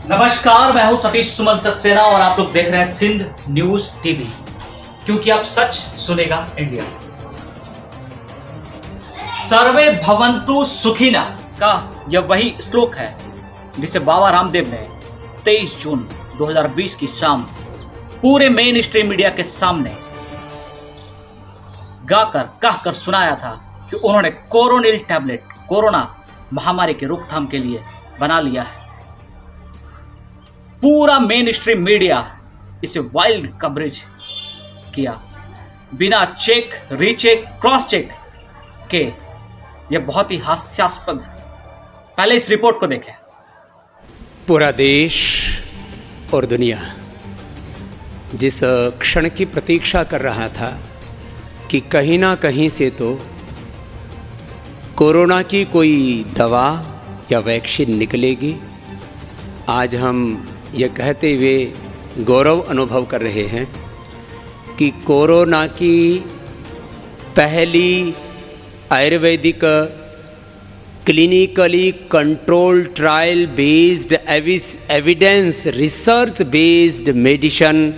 नमस्कार, मैं हूं सतीश सुमन सक्सेना और आप लोग देख रहे हैं सिंध न्यूज टीवी, क्योंकि अब सच सुनेगा इंडिया। सर्वे भवन्तु सुखिना का यह वही श्लोक है जिसे बाबा रामदेव ने 23 जून 2020 की शाम पूरे मेन स्ट्रीम मीडिया के सामने गाकर कहकर सुनाया था कि उन्होंने कोरोनिल टैबलेट कोरोना महामारी की रोकथाम के लिए बना लिया है। पूरा मेन स्ट्रीम मीडिया इसे वाइल्ड कवरेज किया, बिना चेक रीचेक क्रॉस चेक के। यह बहुत ही हास्यास्पद है। पहले इस रिपोर्ट को देखें। पूरा देश और दुनिया जिस क्षण की प्रतीक्षा कर रहा था कि कहीं ना कहीं से तो कोरोना की कोई दवा या वैक्सीन निकलेगी, आज हम ये कहते हुए गौरव अनुभव कर रहे हैं कि कोरोना की पहली Ayurvedic clinically control trial based evidence research based medicine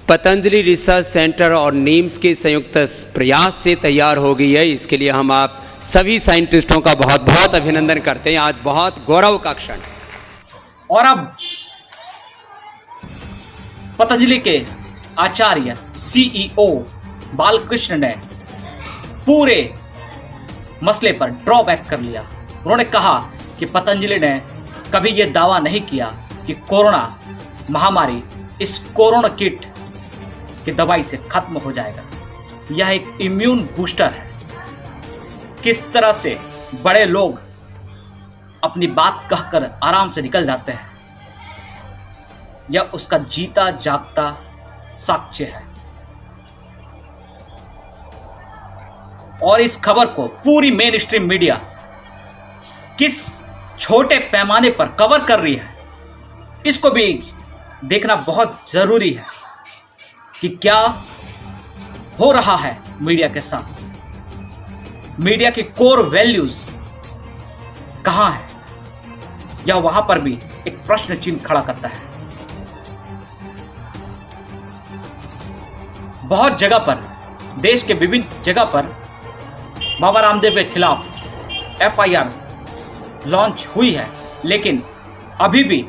Patanjali research centre और नीम्स के संयुक्त प्रयास से तैयार हो गई है। इसके लिए हम आप सभी साइंटिस्टों का बहुत बहुत अभिनंदन करते हैं। आज बहुत गौरव का क्षण है। और अब पतंजलि के आचार्य सीईओ बालकृष्ण ने पूरे मसले पर ड्रॉबैक कर लिया। उन्होंने कहा कि पतंजलि ने कभी यह दावा नहीं किया कि कोरोना महामारी इस कोरोना किट की दवाई से खत्म हो जाएगा। यह एक इम्यून बूस्टर है। किस तरह से बड़े लोग अपनी बात कहकर आराम से निकल जाते हैं, यह उसका जीता जागता साक्ष्य है। और इस खबर को पूरी मेन स्ट्रीम मीडिया किस छोटे पैमाने पर कवर कर रही है, इसको भी देखना बहुत जरूरी है कि क्या हो रहा है मीडिया के साथ। मीडिया की कोर वैल्यूज कहां है, यह वहां पर भी एक प्रश्न चिन्ह खड़ा करता है। बहुत जगह पर, देश के विभिन्न जगह पर बाबा रामदेव के खिलाफ एफआईआर लॉन्च हुई है, लेकिन अभी भी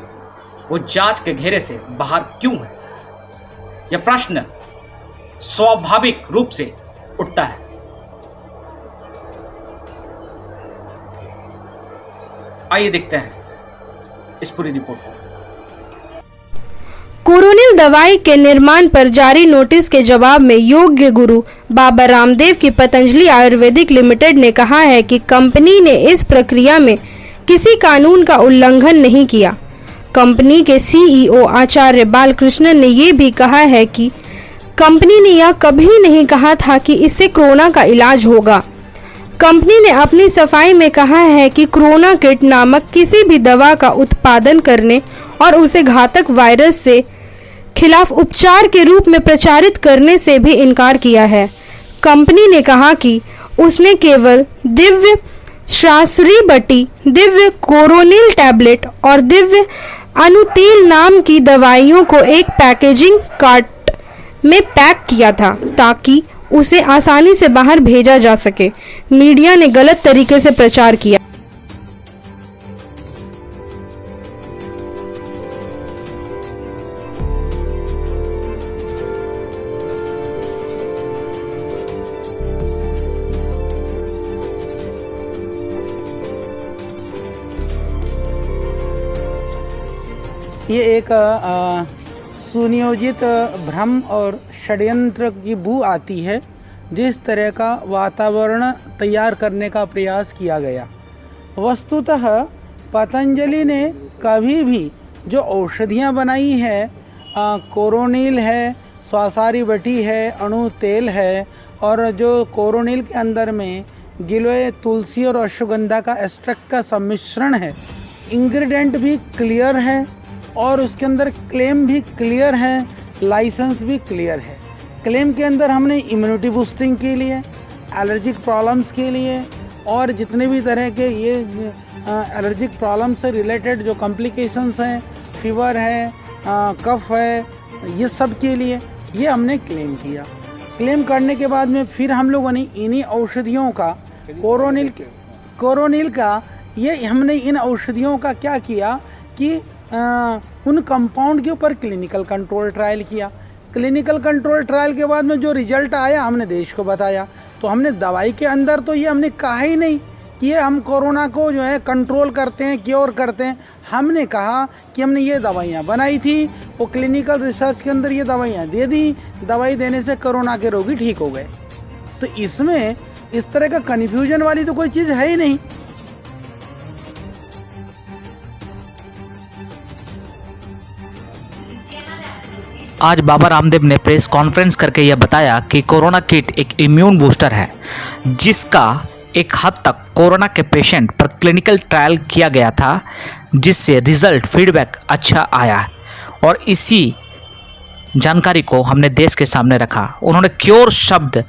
वो जांच के घेरे से बाहर क्यों है? यह प्रश्न स्वाभाविक रूप से उठता है। आइए देखते हैं इस पूरी रिपोर्ट को। कोरोनिल दवाई के निर्माण पर जारी नोटिस के जवाब में योग्य गुरु बाबा रामदेव की पतंजलि आयुर्वेदिक लिमिटेड ने कहा है कि कंपनी ने इस प्रक्रिया में किसी कानून का उल्लंघन नहीं किया। कंपनी के सीईओ आचार्य बालकृष्णन ने ये भी कहा है कि कंपनी ने यह कभी नहीं कहा था कि इससे कोरोना का इलाज होगा। कंपनी ने अपनी सफाई में कहा है कि कोरोना किट नामक किसी भी दवा का उत्पादन करने और उसे घातक वायरस से खिलाफ उपचार के रूप में प्रचारित करने से भी इनकार किया है। कंपनी ने कहा कि उसने केवल दिव्य श्रासरीबटी, दिव्य कोरोनिल टैबलेट और दिव्य अनुतेल नाम की दवाइयों को एक पैकेजिंग कार्ट में पैक किया था ताकि उसे आसानी से बाहर भेजा जा सके। मीडिया ने गलत तरीके से प्रचार किया। ये एक सुनियोजित भ्रम और षड्यंत्र की बू आती है। जिस तरह का वातावरण तैयार करने का प्रयास किया गया, वस्तुतः पतंजलि ने कभी भी जो औषधियाँ बनाई है, कोरोनिल है, श्वासारीबटी है, अणु तेल है, और जो कोरोनिल के अंदर में गिलोय, तुलसी और अश्वगंधा का एक्सट्रैक्ट का सम्मिश्रण है, इंग्रेडिएंट भी क्लियर है और उसके अंदर क्लेम भी क्लियर है, लाइसेंस भी क्लियर है। क्लेम के अंदर हमने इम्यूनिटी बूस्टिंग के लिए, एलर्जिक प्रॉब्लम्स के लिए, और जितने भी तरह के ये एलर्जिक प्रॉब्लम से रिलेटेड जो कॉम्प्लिकेशंस हैं, फीवर है, कफ है, ये सब के लिए ये हमने क्लेम किया। क्लेम करने के बाद में फिर हम लोगों ने इन्हीं औषधियों का कोरोनिल का ये हमने इन औषधियों का क्या किया कि उन कंपाउंड के ऊपर क्लिनिकल कंट्रोल ट्रायल किया। क्लिनिकल कंट्रोल ट्रायल के बाद में जो रिजल्ट आया हमने देश को बताया। तो हमने दवाई के अंदर तो ये हमने कहा ही नहीं कि ये हम कोरोना को जो है कंट्रोल करते हैं, क्योर करते हैं। हमने कहा कि हमने ये दवाइयाँ बनाई थी, वो क्लिनिकल रिसर्च के अंदर ये दवाइयाँ दे दी, दवाई देने से कोरोना के रोगी ठीक हो गए। तो इसमें इस तरह का कन्फ्यूजन वाली तो कोई चीज़ है ही नहीं। आज बाबा रामदेव ने प्रेस कॉन्फ्रेंस करके यह बताया कि कोरोना किट एक इम्यून बूस्टर है, जिसका एक हद तक कोरोना के पेशेंट पर क्लिनिकल ट्रायल किया गया था, जिससे रिजल्ट फीडबैक अच्छा आया और इसी जानकारी को हमने देश के सामने रखा। उन्होंने क्योर शब्द,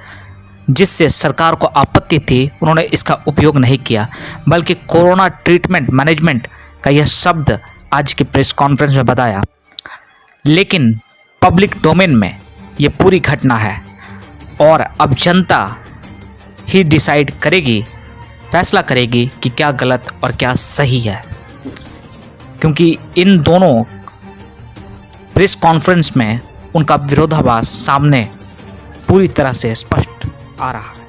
जिससे सरकार को आपत्ति थी, उन्होंने इसका उपयोग नहीं किया, बल्कि कोरोना ट्रीटमेंट मैनेजमेंट का यह शब्द आज की प्रेस कॉन्फ्रेंस में बताया। लेकिन पब्लिक डोमेन में ये पूरी घटना है और अब जनता ही डिसाइड करेगी, फैसला करेगी कि क्या गलत और क्या सही है, क्योंकि इन दोनों प्रेस कॉन्फ्रेंस में उनका विरोधाभास सामने पूरी तरह से स्पष्ट आ रहा है।